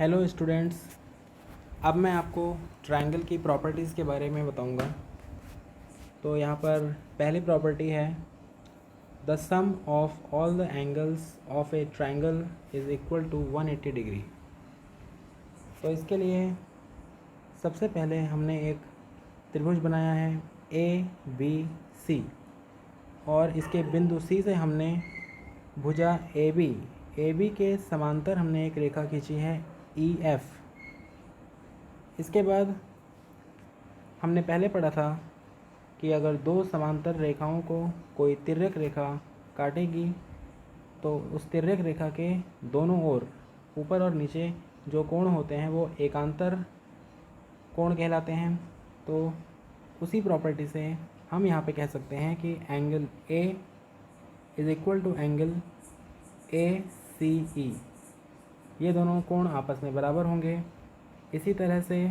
Hello students, अब मैं आपको ट्रायंगल की प्रॉपर्टीज़ के बारे में बताऊंगा। तो यहाँ पर पहली प्रॉपर्टी है the sum of all the angles of a triangle is equal to 180 degree. तो इसके लिए सबसे पहले हमने एक त्रिभुज बनाया है ABC और इसके बिंदु C से हमने भुजा AB के समांतर हमने एक रेखा खींची है EF। इसके बाद हमने पहले पढ़ा था कि अगर दो समांतर रेखाओं को कोई तिर्यक रेखा काटेगी तो उस तिर्यक रेखा के दोनों ओर ऊपर और नीचे जो कोण होते हैं वो एकांतर कोण कहलाते हैं। तो उसी प्रॉपर्टी से हम यहाँ पे कह सकते हैं कि angle A is equal to angle ACE, ये दोनों कोण आपस में बराबर होंगे। इसी तरह से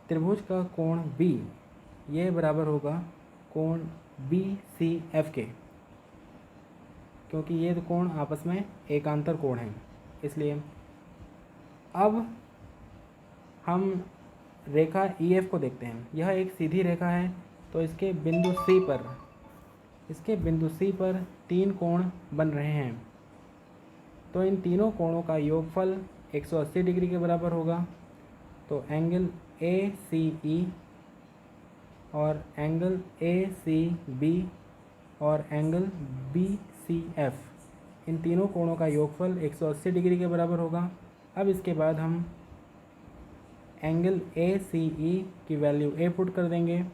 त्रिभुज का कोण B ये बराबर होगा कोण BCF के, क्योंकि ये कोण आपस में एकांतर कोण हैं। इसलिए अब हम रेखा EF को देखते हैं। यह एक सीधी रेखा है, तो इसके बिंदु C पर तीन कोण बन रहे हैं। तो इन तीनों कोणों का योगफल 180 डिग्री के बराबर होगा। तो एंगल ACE और एंगल ACB और एंगल BCF, इन तीनों कोणों का योगफल 180 डिग्री के बराबर होगा। अब इसके बाद हम एंगल ACE की वैल्यू A पुट कर देंगे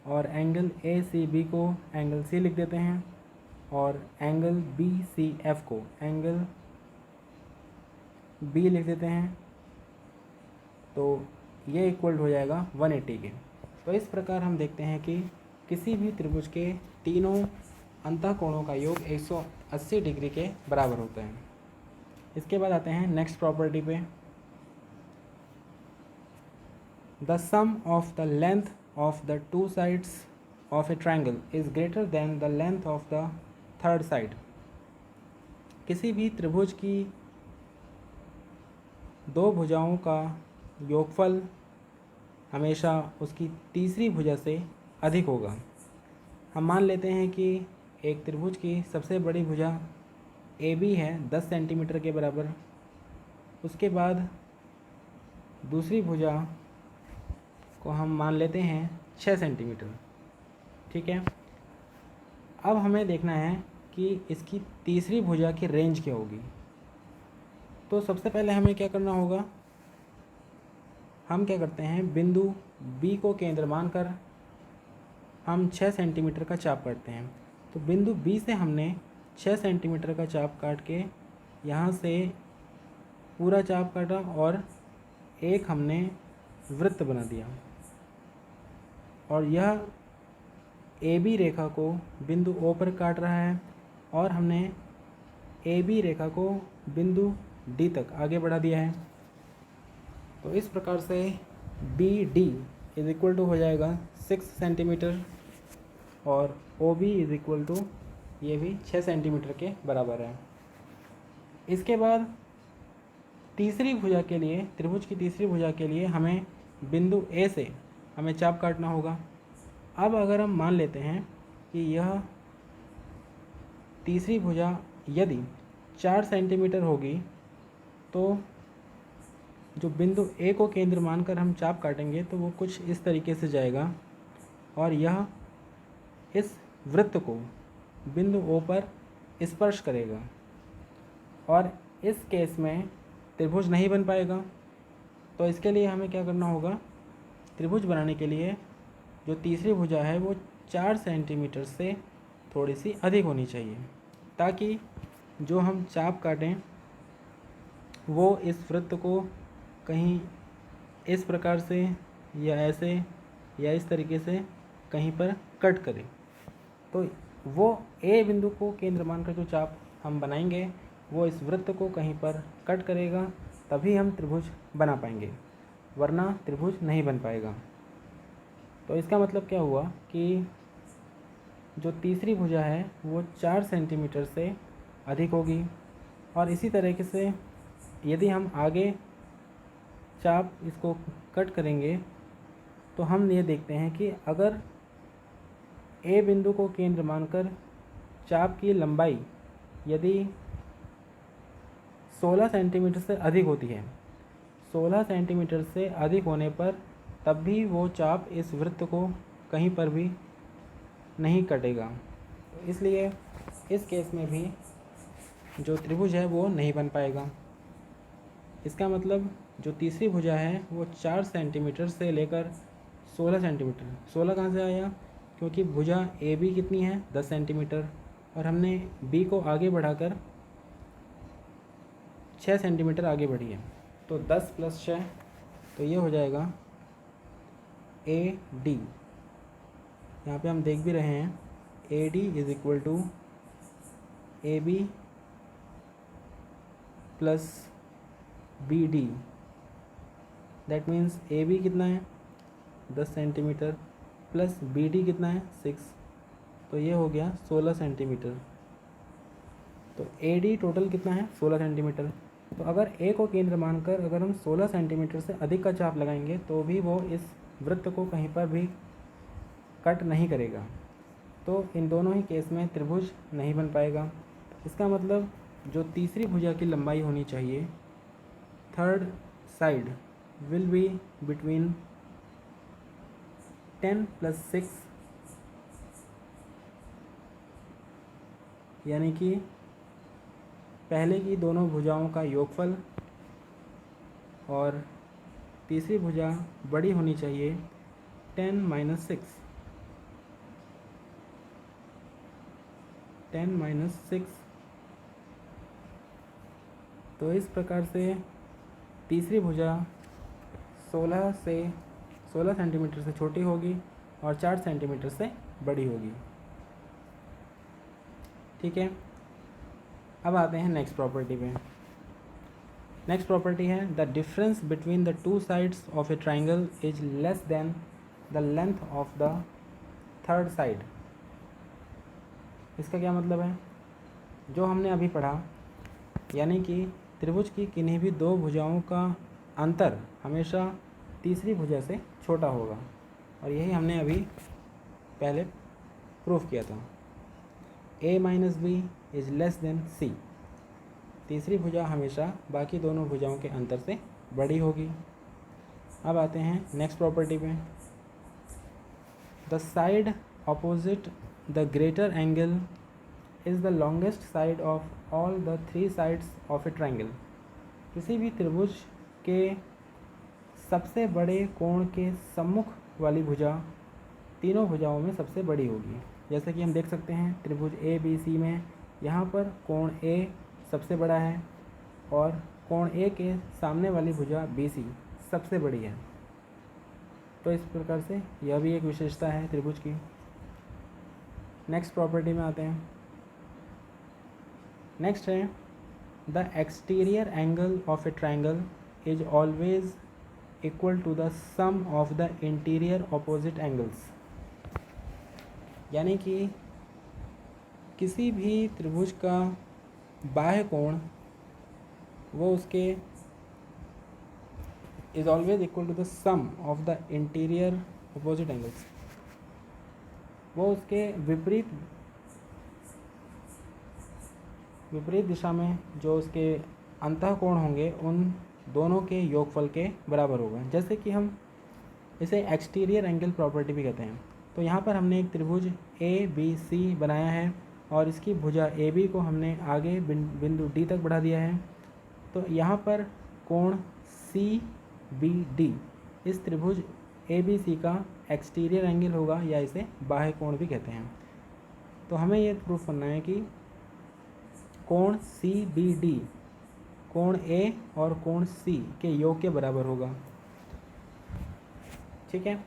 और एंगल ACB को एंगल C लिख देते हैं और एंगल BCF को एंगल B लिख देते हैं। तो ये इक्वल हो जाएगा 180 के। तो इस प्रकार हम देखते हैं कि किसी भी त्रिभुज के तीनों अंतःकोणों का योग 180 डिग्री के बराबर होता है। इसके बाद आते हैं नेक्स्ट प्रॉपर्टी पे। The sum of the length of the two sides of a triangle is greater than the length of the third side. किसी भी त्रिभुज की दो भुजाओं का योगफल हमेशा उसकी तीसरी भुजा से अधिक होगा। हम मान लेते हैं कि एक त्रिभुज की सबसे बड़ी भुजा AB है 10 सेंटीमीटर के बराबर। उसके बाद दूसरी भुजा को हम मान लेते हैं 6 सेंटीमीटर। ठीक है, अब हमें देखना है कि इसकी तीसरी भुजा की रेंज क्या होगी। तो सबसे पहले हमें क्या करना होगा, हम क्या करते हैं बिंदु B को केंद्र मानकर हम 6 सेंटीमीटर का चाप काटते हैं। तो बिंदु B से हमने 6 सेंटीमीटर का चाप काट के यहाँ से पूरा चाप काटा और एक हमने वृत्त बना दिया और यह AB रेखा को बिंदु O पर काट रहा है और हमने AB रेखा को बिंदु D तक आगे बढ़ा दिया है। तो इस प्रकार से BD इज़ इक्वल टू हो जाएगा 6 सेंटीमीटर और OB इज़ इक्वल टू ये भी 6 सेंटीमीटर के बराबर है। इसके बाद तीसरी भुजा के लिए, त्रिभुज की तीसरी भुजा के लिए हमें बिंदु A से हमें चाप काटना होगा। अब अगर हम मान लेते हैं कि यह तीसरी भुजा यदि 4 सेंटीमीटर होगी तो जो बिंदु A को केंद्र मानकर हम चाप काटेंगे तो वो कुछ इस तरीके से जाएगा और यह इस वृत्त को बिंदु O पर स्पर्श करेगा और इस केस में त्रिभुज नहीं बन पाएगा। तो इसके लिए हमें क्या करना होगा, त्रिभुज बनाने के लिए जो तीसरी भुजा है वो 4 सेंटीमीटर से थोड़ी सी अधिक होनी चाहिए, ताकि जो हम चाप काटें वो इस वृत्त को कहीं इस प्रकार से या ऐसे या इस तरीके से कहीं पर कट करे। तो वो A बिंदु को केंद्र मानकर जो चाप हम बनाएंगे वो इस वृत्त को कहीं पर कट करेगा, तभी हम त्रिभुज बना पाएंगे, वरना त्रिभुज नहीं बन पाएगा। तो इसका मतलब क्या हुआ कि जो तीसरी भुजा है वो 4 सेंटीमीटर से अधिक होगी। और इसी तरीके से यदि हम आगे चाप इसको कट करेंगे तो हम ये देखते हैं कि अगर ए बिंदु को केंद्र मानकर चाप की लंबाई यदि 16 सेंटीमीटर से अधिक होती है, 16 सेंटीमीटर से अधिक होने पर तब भी वो चाप इस वृत्त को कहीं पर भी नहीं कटेगा। तो इसलिए इस केस में भी जो त्रिभुज है वो नहीं बन पाएगा। इसका मतलब जो तीसरी भुजा है वो 4 सेंटीमीटर से लेकर 16 सेंटीमीटर, 16 कहाँ से आया, क्योंकि भुजा ए बी कितनी है 10 सेंटीमीटर और हमने बी को आगे बढ़ाकर 6 सेंटीमीटर आगे बढ़ी है, तो 10 + 6 तो ये हो जाएगा ए डी। यहाँ पे हम देख भी रहे हैं A D is equal to A B plus B D. That means A B कितना है 10 सेंटीमीटर प्लस बी डी कितना है 6, तो ये हो गया 16 सेंटीमीटर। तो ए डी टोटल कितना है 16 सेंटीमीटर। तो अगर ए को केंद्र मानकर अगर हम 16 सेंटीमीटर से अधिक का चाप लगाएंगे तो भी वो इस वृत्त को कहीं पर भी कट नहीं करेगा। तो इन दोनों ही केस में त्रिभुज नहीं बन पाएगा। इसका मतलब जो तीसरी भुजा की लंबाई होनी चाहिए, third side will be between 10 + 6, यानी कि पहले की दोनों भुजाओं का योगफल और तीसरी भुजा बड़ी होनी चाहिए 10 - 6, 10 - 6। तो इस प्रकार से तीसरी भुजा 16 सेंटीमीटर से छोटी होगी और 4 सेंटीमीटर से बड़ी होगी। ठीक है, अब आते हैं नेक्स्ट प्रॉपर्टी पे। नेक्स्ट प्रॉपर्टी है the difference between the two sides of a triangle is less than the length of the third side. इसका क्या मतलब है, जो हमने अभी पढ़ा, यानी कि त्रिभुज की किन्हीं भी दो भुजाओं का अंतर हमेशा तीसरी भुजा से छोटा होगा, और यही हमने अभी पहले प्रूफ किया था। a - b is less than c। तीसरी भुजा हमेशा बाकी दोनों भुजाओं के अंतर से बड़ी होगी। अब आते हैं नेक्स्ट प्रॉपर्टी पे। The side opposite the greater angle is the longest side of all the 3 sides of a triangle. किसी भी त्रिभुज के सबसे बड़े कोण के सम्मुख वाली भुजा तीनों भुजाओं में सबसे बड़ी होगी। जैसे कि हम देख सकते हैं त्रिभुज ए बी सी में यहाँ पर कोण ए सबसे बड़ा है और कोण ए के सामने वाली भुजा बी सी सबसे बड़ी है। तो इस प्रकार से यह भी एक विशेषता है त्रिभुज की। नेक्स्ट प्रॉपर्टी में आते हैं। नेक्स्ट है the exterior angle of a triangle is always equal to the sum of the interior opposite angles. यानी कि किसी भी त्रिभुज का बाह्य कोण वो उसके is always equal to the sum of the interior opposite angles. वो उसके विपरीत दिशा में जो उसके अंतः कोण होंगे उन दोनों के योगफल के बराबर होगा। जैसे कि हम इसे एक्सटीरियर एंगल प्रॉपर्टी भी कहते हैं। तो यहाँ पर हमने एक त्रिभुज ए बी सी बनाया है और इसकी भुजा ए बी को हमने आगे बिंदु डी तक बढ़ा दिया है। तो यहाँ पर कोण सी बी डी इस त्रिभुज ए बी सी का एक्सटीरियर एंगल होगा, या इसे बाह्य कोण भी कहते हैं। तो हमें ये प्रूफ करना है कि कोण सी बी डी कोण ए और कोण सी के योग के बराबर होगा। ठीक है,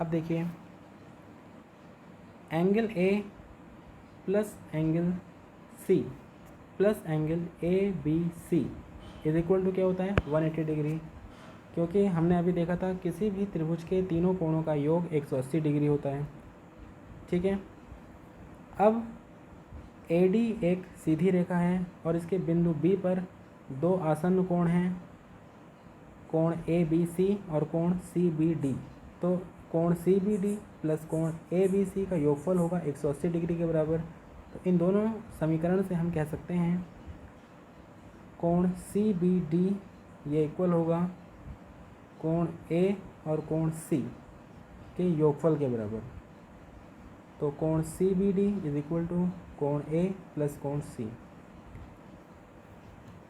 अब देखिए angle A plus angle C plus angle A B C is equal to क्या होता है 180 डिग्री। क्योंकि हमने अभी देखा था किसी भी त्रिभुज के तीनों कोणों का योग 180 डिग्री होता है। ठीक है, अब ए डी एक सीधी रेखा है और इसके बिंदु बी पर दो आसन्न कोण हैं कोण ए बी सी और कोण सी बी डी। तो कोण सी बी डी प्लस कोण ए बी सी का योगफल होगा 180 डिग्री के बराबर। तो इन दोनों समीकरण से हम कह सकते हैं कोण सी बी डी ये इक्वल होगा कोण ए और कोण सी के योगफल के बराबर। तो कोण C B D is equal to कोण ए प्लस कोण सी।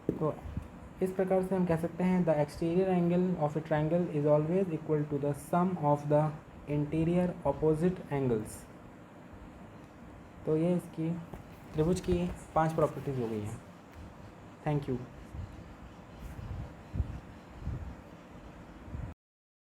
तो इस प्रकार से हम कह सकते हैं the exterior angle of a triangle is always equal to the sum of the interior opposite angles. तो ये इसकी त्रिभुज की 5 प्रॉपर्टीज़ हो गई हैं। Thank you.